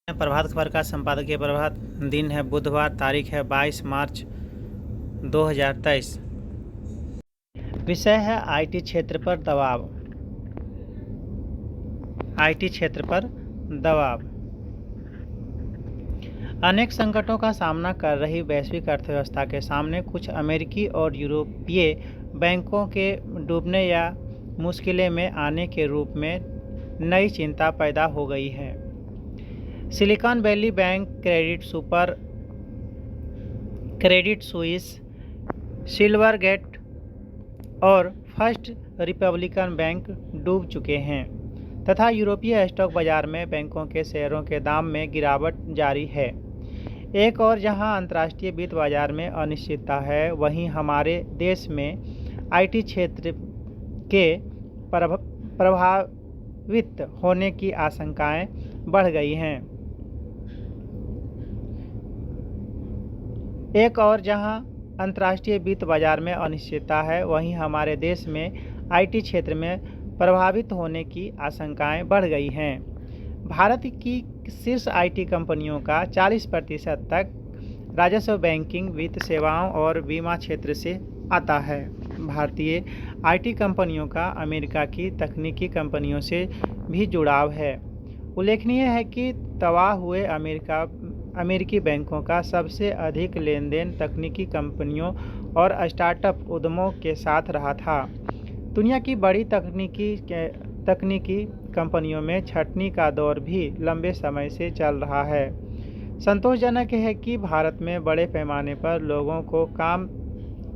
प्रभात खबर का संपादकीय प्रभात। दिन है बुधवार, तारीख है 22 मार्च 2023। विषय है आईटी क्षेत्र पर दबाव। आईटी क्षेत्र पर दबाव अनेक संकटों का सामना कर रही वैश्विक अर्थव्यवस्था के सामने कुछ अमेरिकी और यूरोपीय बैंकों के डूबने या मुश्किलें में आने के रूप में नई चिंता पैदा हो गई है। Silicon Valley Bank, Credit Suisse, Silvergate और फर्स्ट रिपब्लिकन बैंक डूब चुके हैं तथा यूरोपीय स्टॉक बाजार में बैंकों के शेयरों के दाम में गिरावट जारी है। एक और जहां अंतर्राष्ट्रीय वित्त बाजार में अनिश्चितता है, वहीं हमारे देश में आईटी क्षेत्र के प्रभावित होने की आशंकाएं बढ़ गई हैं। एक और जहां अंतर्राष्ट्रीय वित्त बाजार में अनिश्चितता है, वहीं हमारे देश में आईटी क्षेत्र में प्रभावित होने की आशंकाएं बढ़ गई हैं। भारत की शीर्ष आईटी कंपनियों का 40% तक राजस्व बैंकिंग, वित्त सेवाओं और बीमा क्षेत्र से आता है। भारतीय आईटी कंपनियों का अमेरिका की तकनीकी कंपनियों से भी जुड़ाव है। उल्लेखनीय है कि तबाह हुए अमेरिकी बैंकों का सबसे अधिक लेन देन तकनीकी कंपनियों और स्टार्टअप उद्यमों के साथ रहा था। दुनिया की बड़ी तकनीकी कंपनियों में छंटनी का दौर भी लंबे समय से चल रहा है। संतोषजनक है कि भारत में बड़े पैमाने पर लोगों को काम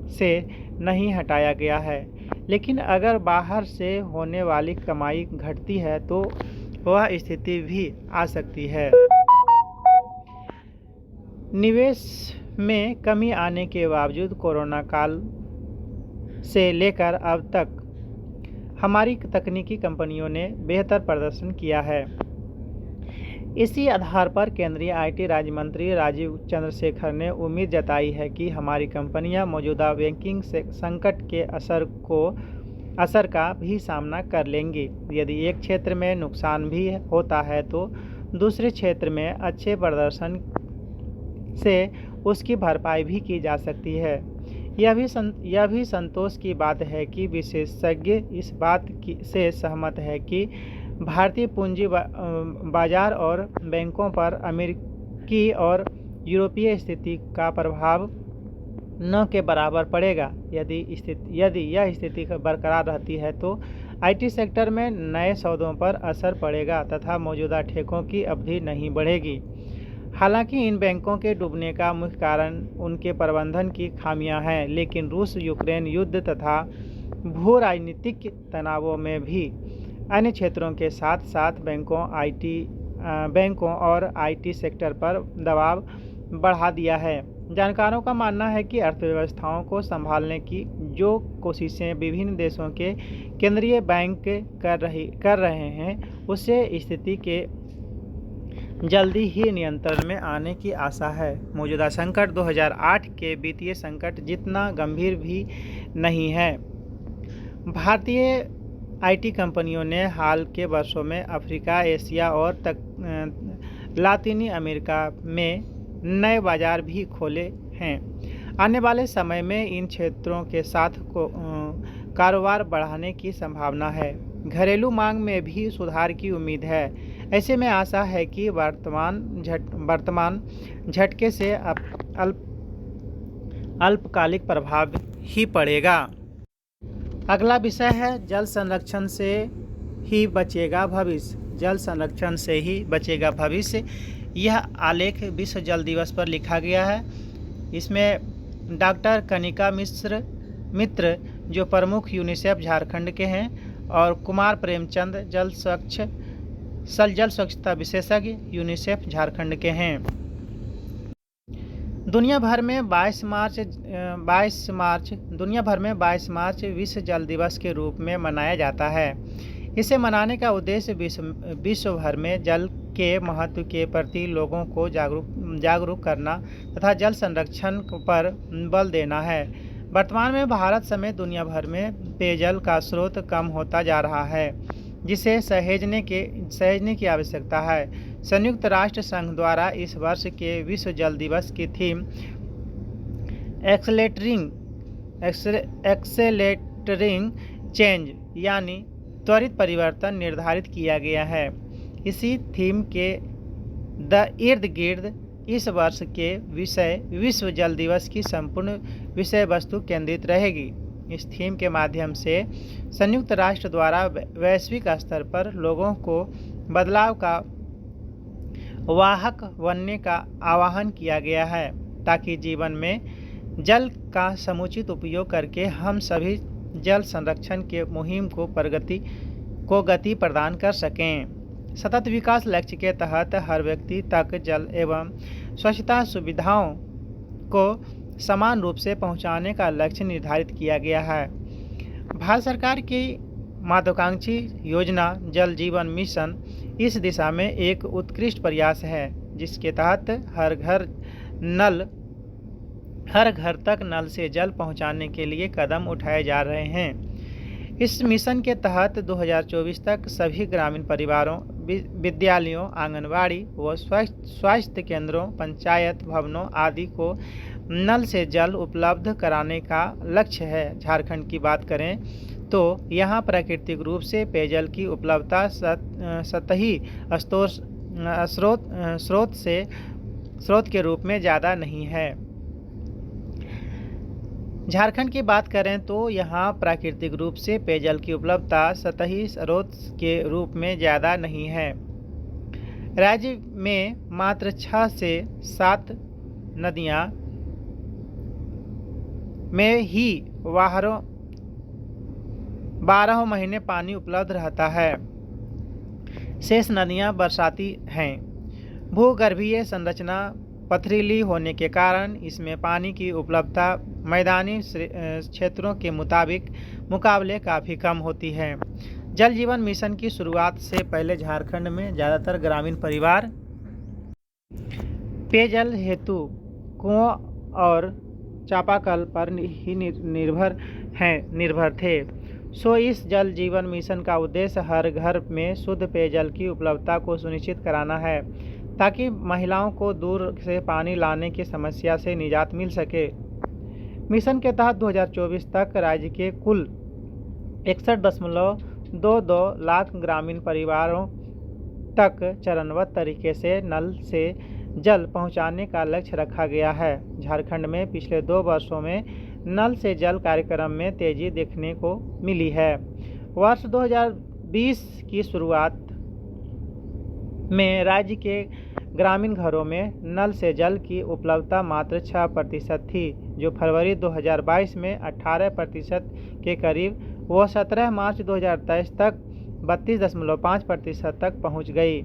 से नहीं हटाया गया है, लेकिन अगर बाहर से होने वाली कमाई घटती है तो वह स्थिति भी आ सकती है। निवेश में कमी आने के बावजूद कोरोना काल से लेकर अब तक हमारी तकनीकी कंपनियों ने बेहतर प्रदर्शन किया है। इसी आधार पर केंद्रीय आईटी राज्य मंत्री राजीव चंद्रशेखर ने उम्मीद जताई है कि हमारी कंपनियां मौजूदा बैंकिंग संकट के असर का भी सामना कर लेंगी। यदि एक क्षेत्र में नुकसान भी होता है तो दूसरे क्षेत्र में अच्छे प्रदर्शन से उसकी भरपाई भी की जा सकती है। यह भी संतोष की बात है कि विशेषज्ञ इस बात से सहमत है कि भारतीय पूंजी बाजार और बैंकों पर अमेरिकी और यूरोपीय स्थिति का प्रभाव न के बराबर पड़ेगा। यदि यह स्थिति बरकरार रहती है तो आईटी सेक्टर में नए सौदों पर असर पड़ेगा तथा मौजूदा ठेकों की अवधि नहीं बढ़ेगी। हालांकि इन बैंकों के डूबने का मुख्य कारण उनके प्रबंधन की खामियां हैं, लेकिन रूस यूक्रेन युद्ध तथा भू राजनीतिक तनावों में भी अन्य क्षेत्रों के साथ साथ बैंकों और आईटी सेक्टर पर दबाव बढ़ा दिया है। जानकारों का मानना है कि अर्थव्यवस्थाओं को संभालने की जो कोशिशें विभिन्न देशों के केंद्रीय बैंक कर रहे हैं, उससे स्थिति के जल्दी ही नियंत्रण में आने की आशा है। मौजूदा संकट 2008 के वित्तीय संकट जितना गंभीर भी नहीं है। भारतीय आईटी कंपनियों ने हाल के वर्षों में अफ्रीका, एशिया और लातिनी अमेरिका में नए बाजार भी खोले हैं। आने वाले समय में इन क्षेत्रों के साथ कारोबार बढ़ाने की संभावना है। घरेलू मांग में भी सुधार की उम्मीद है। ऐसे में आशा है कि वर्तमान झटके से अल्पकालिक प्रभाव ही पड़ेगा। अगला विषय है जल संरक्षण से ही बचेगा भविष्य। जल संरक्षण से ही बचेगा भविष्य। यह आलेख विश्व जल दिवस पर लिखा गया है। इसमें डॉक्टर कनिका मित्र जो प्रमुख यूनिसेफ झारखंड के हैं, और कुमार प्रेमचंद जल स्वच्छता विशेषज्ञ यूनिसेफ झारखंड के हैं। दुनिया भर में 22 मार्च विश्व जल दिवस के रूप में मनाया जाता है। इसे मनाने का उद्देश्य विश्व भर में जल के महत्व के प्रति लोगों को जागरूक करना तथा जल संरक्षण पर बल देना है। वर्तमान में भारत समेत दुनिया भर में पेयजल का स्रोत कम होता जा रहा है। जिसे सहेजने की आवश्यकता है। संयुक्त राष्ट्र संघ द्वारा इस वर्ष के विश्व जल दिवस की थीम एक्सेलेटरिंग चेंज यानी त्वरित परिवर्तन निर्धारित किया गया है। इसी थीम के इर्द गिर्द इस वर्ष के विषय विश्व जल दिवस की संपूर्ण विषय वस्तु केंद्रित रहेगी। इस थीम के माध्यम से संयुक्त राष्ट्र द्वारा वैश्विक स्तर पर लोगों को बदलाव का वाहक बनने का आह्वान किया गया है, ताकि जीवन में जल का समुचित उपयोग करके हम सभी जल संरक्षण के मुहिम को गति प्रदान कर सकें। सतत विकास लक्ष्य के तहत हर व्यक्ति तक जल एवं स्वच्छता सुविधाओं को समान रूप से पहुंचाने का लक्ष्य निर्धारित किया गया है। भारत सरकार की महत्वाकांक्षी योजना जल जीवन मिशन इस दिशा में एक उत्कृष्ट प्रयास है, जिसके तहत हर घर तक नल से जल पहुंचाने के लिए कदम उठाए जा रहे हैं। इस मिशन के तहत 2024 तक सभी ग्रामीण परिवारों, विद्यालयों, आंगनबाड़ी व स्वास्थ्य केंद्रों, पंचायत भवनों आदि को नल से जल उपलब्ध कराने का लक्ष्य है। झारखंड की बात करें तो यहाँ प्राकृतिक रूप से पेयजल की उपलब्धता सतही स्रोत के रूप में ज़्यादा नहीं है। झारखंड की बात करें तो यहाँ प्राकृतिक रूप से पेयजल की उपलब्धता सतही स्रोत के रूप में ज़्यादा नहीं है। राज्य में मात्र 6 से 7 नदियाँ में ही 12 महीने पानी उपलब्ध रहता है। शेष नदियाँ बरसाती हैं। भूगर्भीय संरचना पथरीली होने के कारण इसमें पानी की उपलब्धता मैदानी क्षेत्रों के मुकाबले काफ़ी कम होती है। जल जीवन मिशन की शुरुआत से पहले झारखंड में ज़्यादातर ग्रामीण परिवार पेयजल हेतु कुओं और चापाकल पर ही निर्भर थे। सो इस जल जीवन मिशन का उद्देश्य हर घर में शुद्ध पेयजल की उपलब्धता को सुनिश्चित कराना है, ताकि महिलाओं को दूर से पानी लाने की समस्या से निजात मिल सके। मिशन के तहत 2024 तक राज्य के कुल 61.22 लाख ग्रामीण परिवारों तक चरणबद्ध तरीके से नल से जल पहुंचाने का लक्ष्य रखा गया है। झारखंड में पिछले 2 वर्षों में नल से जल कार्यक्रम में तेजी देखने को मिली है। वर्ष 2020 की शुरुआत में राज्य के ग्रामीण घरों में नल से जल की उपलब्धता मात्र 6% थी, जो फरवरी 2022 में 18% के करीब व 17 मार्च 2023 तक 32.5% तक पहुंच गई।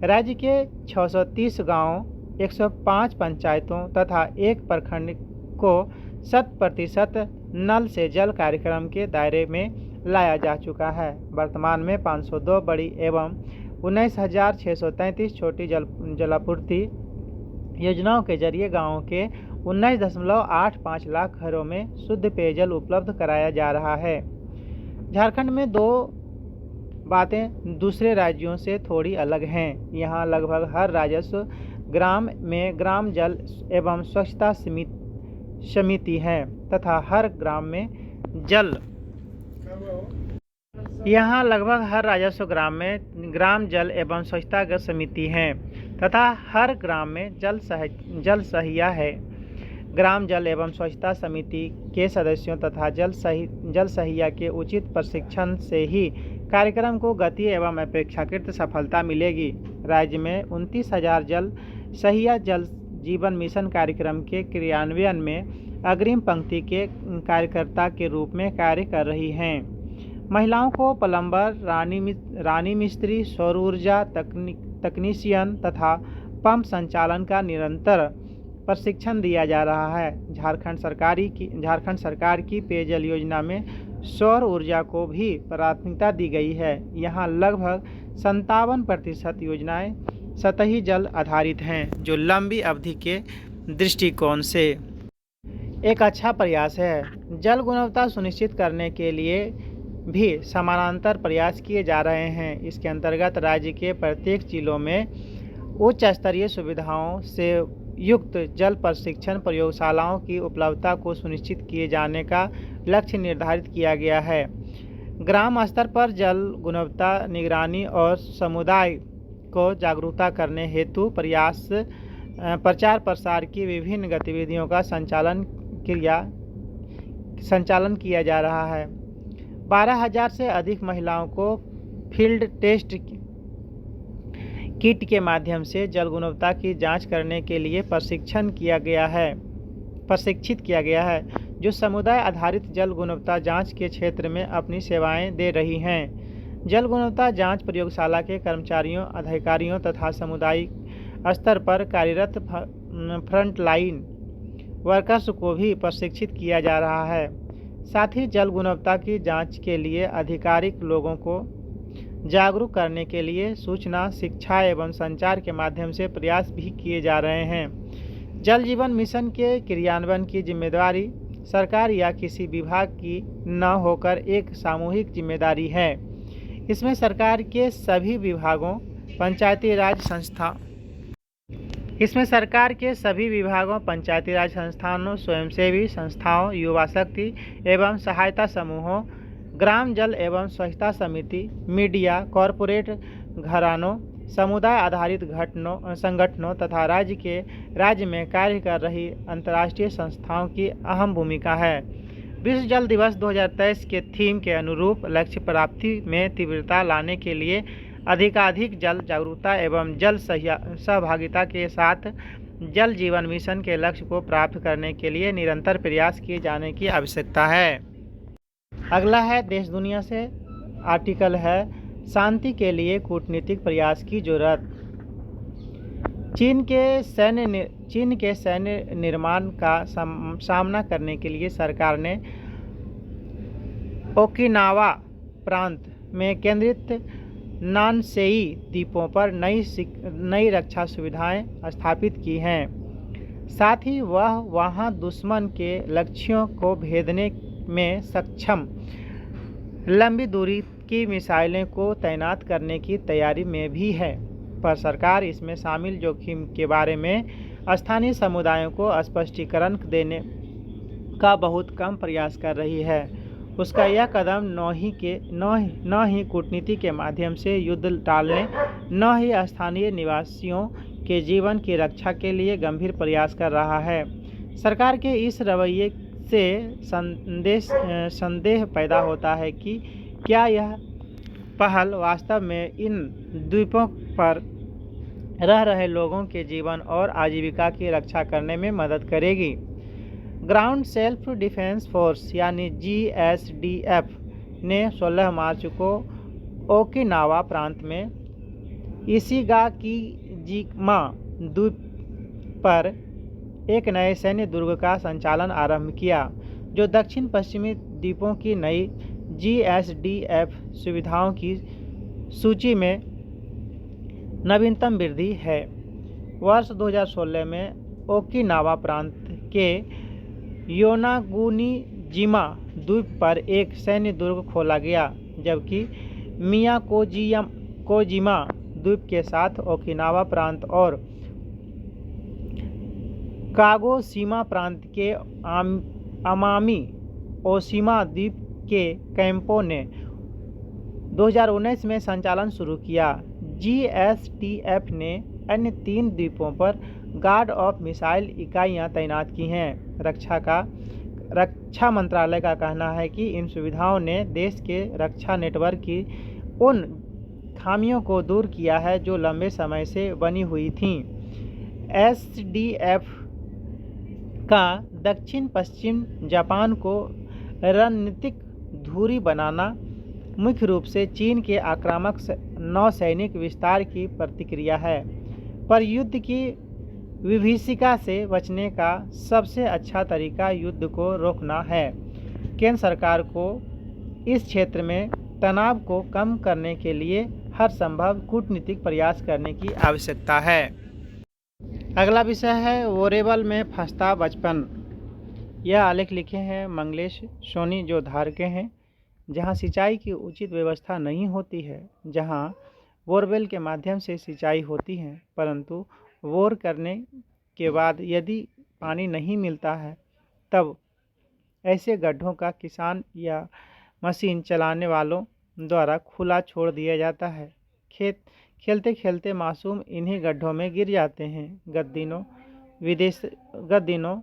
राज्य के 630 गांवों, 105 पंचायतों तथा 1 प्रखंड को 100% नल से जल कार्यक्रम के दायरे में लाया जा चुका है। वर्तमान में 502 बड़ी एवं 19,633 छोटी जलापूर्ति योजनाओं के जरिए गांवों के 19.85 लाख घरों में शुद्ध पेयजल उपलब्ध कराया जा रहा है। झारखंड में 2 बातें दूसरे राज्यों से थोड़ी अलग हैं। यहाँ लगभग हर राजस्व ग्राम में ग्राम जल एवं स्वच्छता समिति है तथा हर ग्राम में यहाँ लगभग हर राजस्व ग्राम में ग्राम जल एवं स्वच्छता समिति है तथा हर ग्राम में जल सहिया है। ग्राम जल एवं स्वच्छता समिति के सदस्यों तथा जल सहिया के उचित प्रशिक्षण से ही कार्यक्रम को गति एवं अपेक्षाकृत सफलता मिलेगी। राज्य में 29,000 जल सहिया जल जीवन मिशन कार्यक्रम के क्रियान्वयन में अग्रिम पंक्ति के कार्यकर्ता के रूप में कार्य कर रही हैं। महिलाओं को प्लम्बर, रानी मिस्त्री, सौर ऊर्जा तकनीशियन तथा पंप संचालन का निरंतर प्रशिक्षण दिया जा रहा है। झारखंड सरकार की पेयजल योजना में सौर ऊर्जा को भी प्राथमिकता दी गई है। यहाँ लगभग 57% योजनाएं सतही जल आधारित हैं, जो लंबी अवधि के दृष्टिकोण से एक अच्छा प्रयास है। जल गुणवत्ता सुनिश्चित करने के लिए भी समानांतर प्रयास किए जा रहे हैं। इसके अंतर्गत राज्य के प्रत्येक जिलों में उच्च स्तरीय सुविधाओं से युक्त जल प्रशिक्षण प्रयोगशालाओं की उपलब्धता को सुनिश्चित किए जाने का लक्ष्य निर्धारित किया गया है। ग्राम स्तर पर जल गुणवत्ता निगरानी और समुदाय को जागरूकता करने हेतु प्रचार प्रसार की विभिन्न गतिविधियों का संचालन किया जा रहा है। 12,000 से अधिक महिलाओं को फील्ड टेस्ट किट के माध्यम से जल गुणवत्ता की जांच करने के लिए प्रशिक्षित किया गया है, जो समुदाय आधारित जल गुणवत्ता जांच के क्षेत्र में अपनी सेवाएं दे रही हैं। जल गुणवत्ता जांच प्रयोगशाला के कर्मचारियों, अधिकारियों तथा सामुदायिक स्तर पर कार्यरत फ्रंटलाइन वर्कर्स को भी प्रशिक्षित किया जा रहा है। साथ ही जल गुणवत्ता की जांच के लिए आधिकारिक लोगों को जागरूक करने के लिए सूचना, शिक्षा एवं संचार के माध्यम से प्रयास भी किए जा रहे हैं। जल जीवन मिशन के क्रियान्वयन की जिम्मेदारी सरकार या किसी विभाग की न होकर एक सामूहिक जिम्मेदारी है। इसमें सरकार के सभी विभागों, पंचायती राज संस्थानों, स्वयंसेवी संस्थाओं, युवा शक्ति एवं सहायता समूहों, ग्राम जल एवं स्वच्छता समिति, मीडिया, कॉरपोरेट घरानों, समुदाय आधारित संगठनों तथा राज्य में कार्य कर रही अंतर्राष्ट्रीय संस्थाओं की अहम भूमिका है। विश्व जल दिवस 2023 के थीम के अनुरूप लक्ष्य प्राप्ति में तीव्रता लाने के लिए अधिकाधिक जल जागरूकता एवं जल सहभागिता के साथ जल जीवन मिशन के लक्ष्य को प्राप्त करने के लिए निरंतर प्रयास किए जाने की आवश्यकता है। अगला है देश दुनिया से आर्टिकल है शांति के लिए कूटनीतिक प्रयास की जरूरत। चीन के सैन्य निर्माण का सामना करने के लिए सरकार ने ओकिनावा प्रांत में केंद्रित नानसेई द्वीपों पर नई रक्षा सुविधाएं स्थापित की हैं। साथ ही वह वहां दुश्मन के लक्ष्यों को भेदने में सक्षम लंबी दूरी की मिसाइलें को तैनात करने की तैयारी में भी है, पर सरकार इसमें शामिल जोखिम के बारे में स्थानीय समुदायों को स्पष्टीकरण देने का बहुत कम प्रयास कर रही है। उसका यह कदम न ही कूटनीति के माध्यम से युद्ध टालने, न ही स्थानीय निवासियों के जीवन की रक्षा के लिए गंभीर प्रयास कर रहा है। सरकार के इस रवैये से संदेह पैदा होता है कि क्या यह पहल वास्तव में इन द्वीपों पर रह रहे लोगों के जीवन और आजीविका की रक्षा करने में मदद करेगी। ग्राउंड सेल्फ डिफेंस फोर्स यानी GSDF ने 16 मार्च को ओकिनावा प्रांत में इशिगाकीजिमा द्वीप पर एक नए सैन्य दुर्ग का संचालन आरंभ किया, जो दक्षिण पश्चिमी द्वीपों की नई GSDF सुविधाओं की सूची में नवीनतम वृद्धि है। वर्ष 2016 में ओकिनावा प्रांत के योनागुनिजिमा द्वीप पर एक सैन्य दुर्ग खोला गया, जबकि मियाकोजिमा द्वीप के साथ ओकिनावा प्रांत और कागोशीमा प्रांत के अमामी ओशिमा द्वीप के कैंपों ने 2019 में संचालन शुरू किया। GSDF ने अन्य 3 द्वीपों पर गार्ड ऑफ मिसाइल इकाइयां तैनात की हैं। रक्षा मंत्रालय का कहना है कि इन सुविधाओं ने देश के रक्षा नेटवर्क की उन खामियों को दूर किया है जो लंबे समय से बनी हुई थीं। SDF का दक्षिण पश्चिम जापान को रणनीतिक दूरी बनाना मुख्य रूप से चीन के आक्रामक नौसैनिक विस्तार की प्रतिक्रिया है, पर युद्ध की विभीषिका से बचने का सबसे अच्छा तरीका युद्ध को रोकना है। केंद्र सरकार को इस क्षेत्र में तनाव को कम करने के लिए हर संभव कूटनीतिक प्रयास करने की आवश्यकता है। अगला विषय है वोरेबल में फंसता बचपन। यह आलेख लिखे हैं मंगलेश सोनी, जो धार के हैं। जहां सिंचाई की उचित व्यवस्था नहीं होती है, जहां बोरवेल के माध्यम से सिंचाई होती है, परंतु बोर करने के बाद यदि पानी नहीं मिलता है, तब ऐसे गड्ढों का किसान या मशीन चलाने वालों द्वारा खुला छोड़ दिया जाता है। खेलते खेलते मासूम इन्हीं गड्ढों में गिर जाते हैं। गत दिनों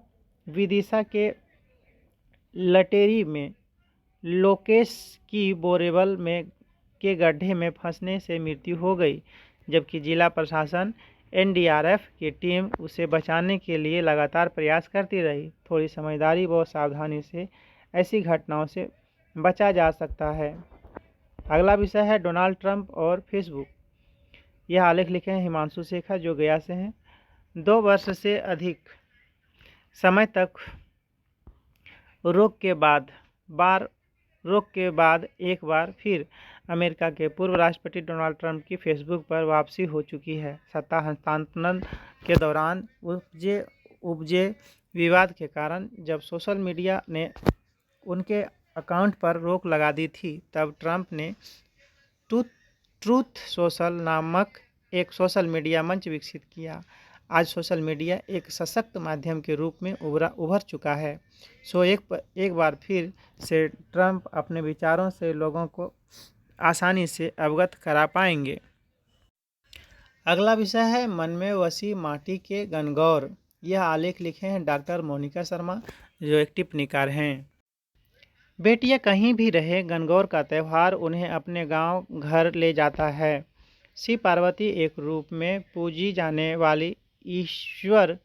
विदिशा के लटेरी में लोकेश की बोरेवल में के गड्ढे में फंसने से मृत्यु हो गई, जबकि जिला प्रशासन एनडीआरएफ की टीम उसे बचाने के लिए लगातार प्रयास करती रही। थोड़ी समझदारी व सावधानी से ऐसी घटनाओं से बचा जा सकता है। अगला विषय है डोनाल्ड ट्रंप और फेसबुक। यह आलेख लिखे हैं हिमांशु शेखर, जो गया से हैं। 2 वर्ष से अधिक समय तक रोक के बाद एक बार फिर अमेरिका के पूर्व राष्ट्रपति डोनाल्ड ट्रंप की फेसबुक पर वापसी हो चुकी है। सत्ता हस्तांतरण के दौरान उपजे विवाद के कारण जब सोशल मीडिया ने उनके अकाउंट पर रोक लगा दी थी, तब ट्रंप ने ट्रूथ सोशल नामक एक सोशल मीडिया मंच विकसित किया। आज सोशल मीडिया एक सशक्त माध्यम के रूप में उभर चुका है। एक बार फिर से ट्रंप अपने विचारों से लोगों को आसानी से अवगत करा पाएंगे। अगला विषय है मन में वसी माटी के गणगौर। यह आलेख लिखे हैं डॉक्टर मोनिका शर्मा, जो एक टिप्पणीकार हैं। बेटियां कहीं भी रहे, गणगौर का त्यौहार उन्हें अपने गांव घर ले जाता है। शिव पार्वती एक रूप में पूजी जाने वाली ईश्वर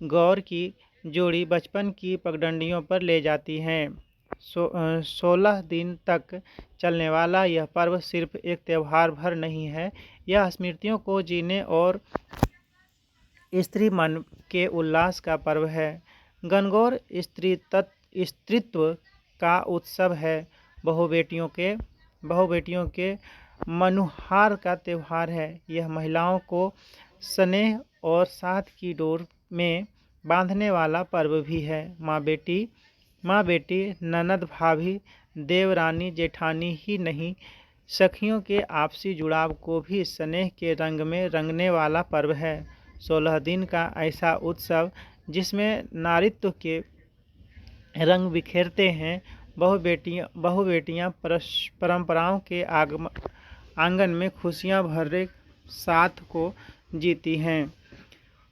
गौर की जोड़ी बचपन की पगडंडियों पर ले जाती हैं। 16 दिन तक चलने वाला यह पर्व सिर्फ एक त्यौहार भर नहीं है, यह स्मृतियों को जीने और स्त्री मन के उल्लास का पर्व है। गणगौर स्त्रीत्व का उत्सव है, बहुबेटियों के मनुहार का त्यौहार है। यह महिलाओं को स्नेह और साथ की डोर में बांधने वाला पर्व भी है। माँ बेटी, ननद, भाभी, देवरानी, जेठानी ही नहीं, सखियों के आपसी जुड़ाव को भी स्नेह के रंग में रंगने वाला पर्व है। 16 दिन का ऐसा उत्सव जिसमें नारीत्व के रंग बिखेरते हैं। बहुबेटियां परंपराओं के आंगन में खुशियां भरे साथ को जीती हैं।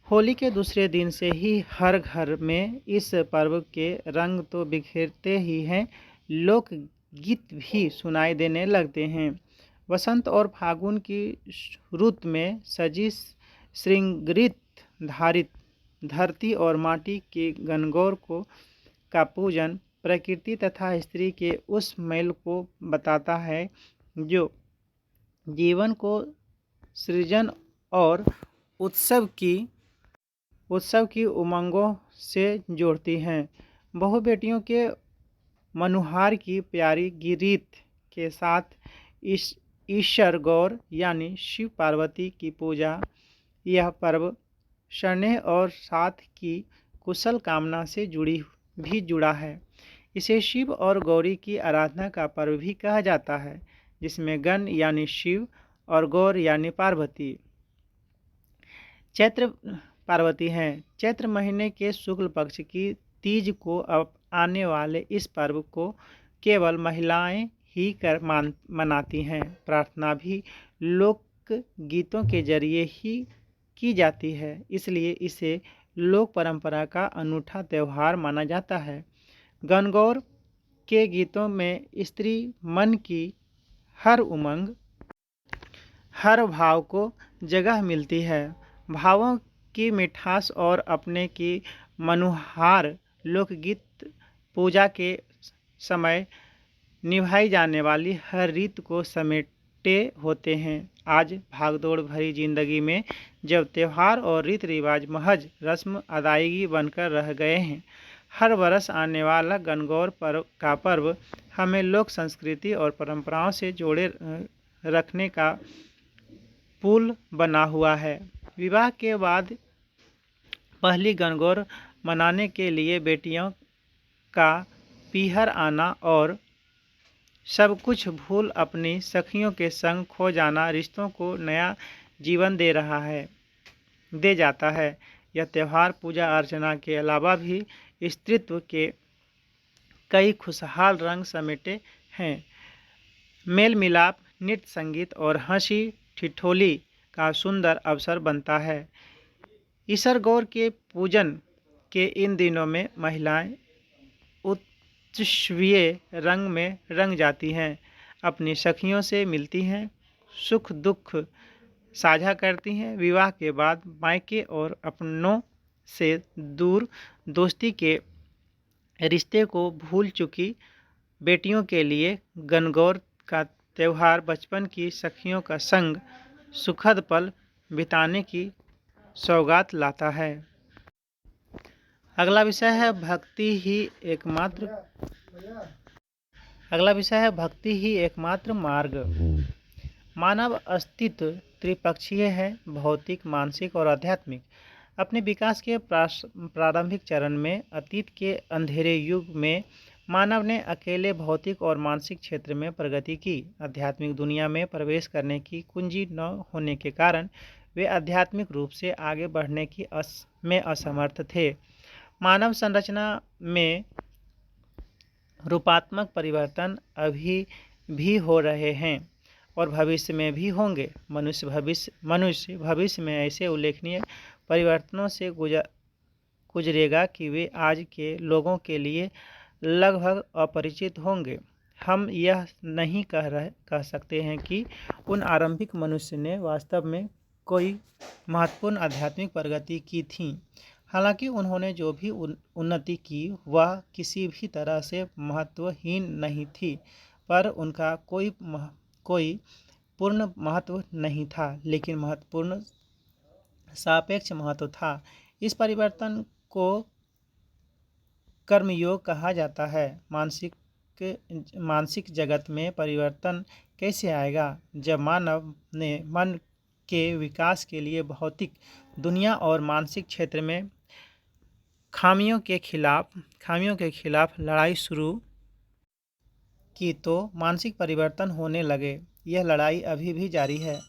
होली के दूसरे दिन से ही हर घर में इस पर्व के रंग तो बिखेरते ही हैं, लोक गीत भी सुनाई देने लगते हैं। वसंत और फागुन की रुत में सजी श्रृंगरित धारित धरती और माटी के गणगौर का पूजन प्रकृति तथा स्त्री के उस मेल को बताता है जो जीवन को सृजन और उत्सव की उमंगों से जोड़ती हैं। बहुबेटियों के मनुहार की प्यारी रीत के साथ ईश्वर गौर यानी शिव पार्वती की पूजा, यह पर्व स्नेह और साथ की कुशल कामना से जुड़ा है। इसे शिव और गौरी की आराधना का पर्व भी कहा जाता है, जिसमें गण यानी शिव और गौर यानी पार्वती चैत्र पार्वती हैं। चैत्र महीने के शुक्ल पक्ष की तीज को अब आने वाले इस पर्व को केवल महिलाएं ही मनाती हैं। प्रार्थना भी लोक गीतों के जरिए ही की जाती है, इसलिए इसे लोक परंपरा का अनूठा त्यौहार माना जाता है। गणगौर के गीतों में स्त्री मन की हर उमंग, हर भाव को जगह मिलती है। भावों की मिठास और अपने की मनुहार लोकगीत पूजा के समय निभाई जाने वाली हर रीत को समेटे होते हैं। आज भागदौड़ भरी जिंदगी में जब त्यौहार और रीति रिवाज महज रस्म अदायगी बनकर रह गए हैं, हर वर्ष आने वाला गणगौर पर्व हमें लोक संस्कृति और परंपराओं से जोड़े रखने का पुल बना हुआ है। विवाह के बाद पहली गणगौर मनाने के लिए बेटियों का पीहर आना और सब कुछ भूल अपनी सखियों के संग खो जाना रिश्तों को नया जीवन दे जाता है। यह त्यौहार पूजा अर्चना के अलावा भी स्त्रीत्व के कई खुशहाल रंग समेटे हैं। मेल मिलाप, नृत्य संगीत और हंसी ठिठोली का सुंदर अवसर बनता है। ईसर गौर के पूजन के इन दिनों में महिलाएं उत्सवीय रंग में रंग जाती हैं, अपनी सखियों से मिलती हैं, सुख दुख साझा करती हैं। विवाह के बाद मायके और अपनों से दूर दोस्ती के रिश्ते को भूल चुकी बेटियों के लिए गणगौर का त्यौहार बचपन की सखियों का संग सुखद पल बिताने की सौगात लाता है। अगला विषय है भक्ति ही एकमात्र मार्ग। मानव अस्तित्व त्रिपक्षीय है, भौतिक, मानसिक और आध्यात्मिक। अपने विकास के प्रारंभिक चरण में अतीत के अंधेरे युग में मानव ने अकेले भौतिक और मानसिक क्षेत्र में प्रगति की। आध्यात्मिक दुनिया में प्रवेश करने की कुंजी न होने के कारण वे आध्यात्मिक रूप से आगे बढ़ने में असमर्थ थे। मानव संरचना में रूपात्मक परिवर्तन अभी भी हो रहे हैं और भविष्य में भी होंगे। मनुष्य भविष्य में ऐसे उल्लेखनीय परिवर्तनों से गुजरेगा कि वे आज के लोगों के लिए लगभग अपरिचित होंगे। हम यह नहीं कह सकते हैं कि उन आरंभिक मनुष्य ने वास्तव में कोई महत्वपूर्ण आध्यात्मिक प्रगति की थी। हालांकि उन्होंने जो भी उन्नति की वह किसी भी तरह से महत्वहीन नहीं थी, पर उनका कोई पूर्ण महत्व नहीं था, लेकिन महत्वपूर्ण सापेक्ष महत्व था। इस परिवर्तन को कर्मयोग कहा जाता है। मानसिक जगत में परिवर्तन कैसे आएगा? जब मानव ने मन के विकास के लिए भौतिक दुनिया और मानसिक क्षेत्र में खामियों के खिलाफ लड़ाई शुरू की तो मानसिक परिवर्तन होने लगे। यह लड़ाई अभी भी जारी है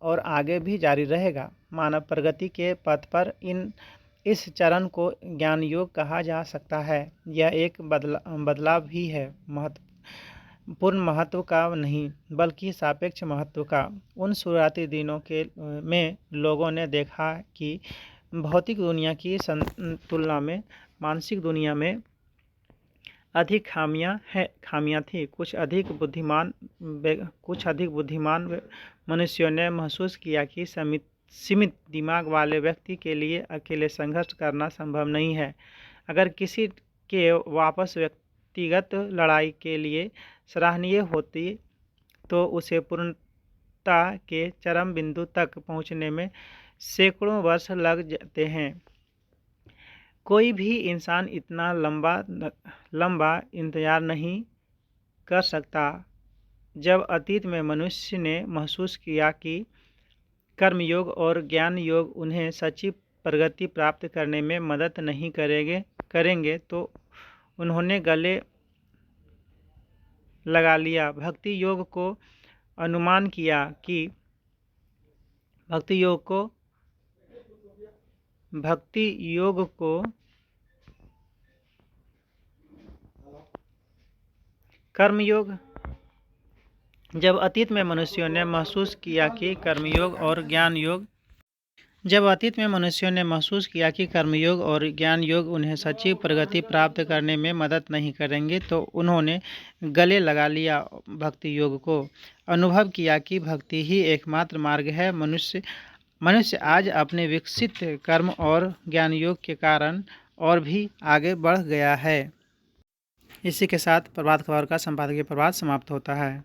और आगे भी जारी रहेगा। मानव प्रगति के पथ पर इस चरण को ज्ञान योग कहा जा सकता है। यह एक बदलाव भी है, पूर्ण महत्व का नहीं बल्कि सापेक्ष महत्व का। उन शुरुआती दिनों में लोगों ने देखा कि भौतिक दुनिया की तुलना में मानसिक दुनिया में अधिक खामियां थी। कुछ अधिक बुद्धिमान मनुष्यों ने महसूस किया कि सीमित दिमाग वाले व्यक्ति के लिए अकेले संघर्ष करना संभव नहीं है। अगर किसी के वापस व्यक्तिगत लड़ाई के लिए सराहनीय होती तो उसे पूर्णता के चरम बिंदु तक पहुंचने में सैकड़ों वर्ष लग जाते हैं। कोई भी इंसान इतना लंबा इंतजार नहीं कर सकता। जब अतीत में मनुष्य ने महसूस किया कि कर्मयोग और ज्ञान योग उन्हें सच्ची प्रगति प्राप्त करने में मदद नहीं करेंगे तो उन्होंने गले लगा लिया। भक्ति योग को कर्मयोग। जब अतीत में मनुष्यों ने महसूस किया कि कर्मयोग और ज्ञान योग उन्हें सच्ची प्रगति प्राप्त करने में मदद नहीं करेंगे तो उन्होंने गले लगा लिया भक्ति योग को। अनुभव किया कि भक्ति ही एकमात्र मार्ग है। मनुष्य आज अपने विकसित कर्म और ज्ञान योग के कारण और भी आगे बढ़ गया है। इसी के साथ प्रभात खबर का संपादकीय प्रभात समाप्त होता है।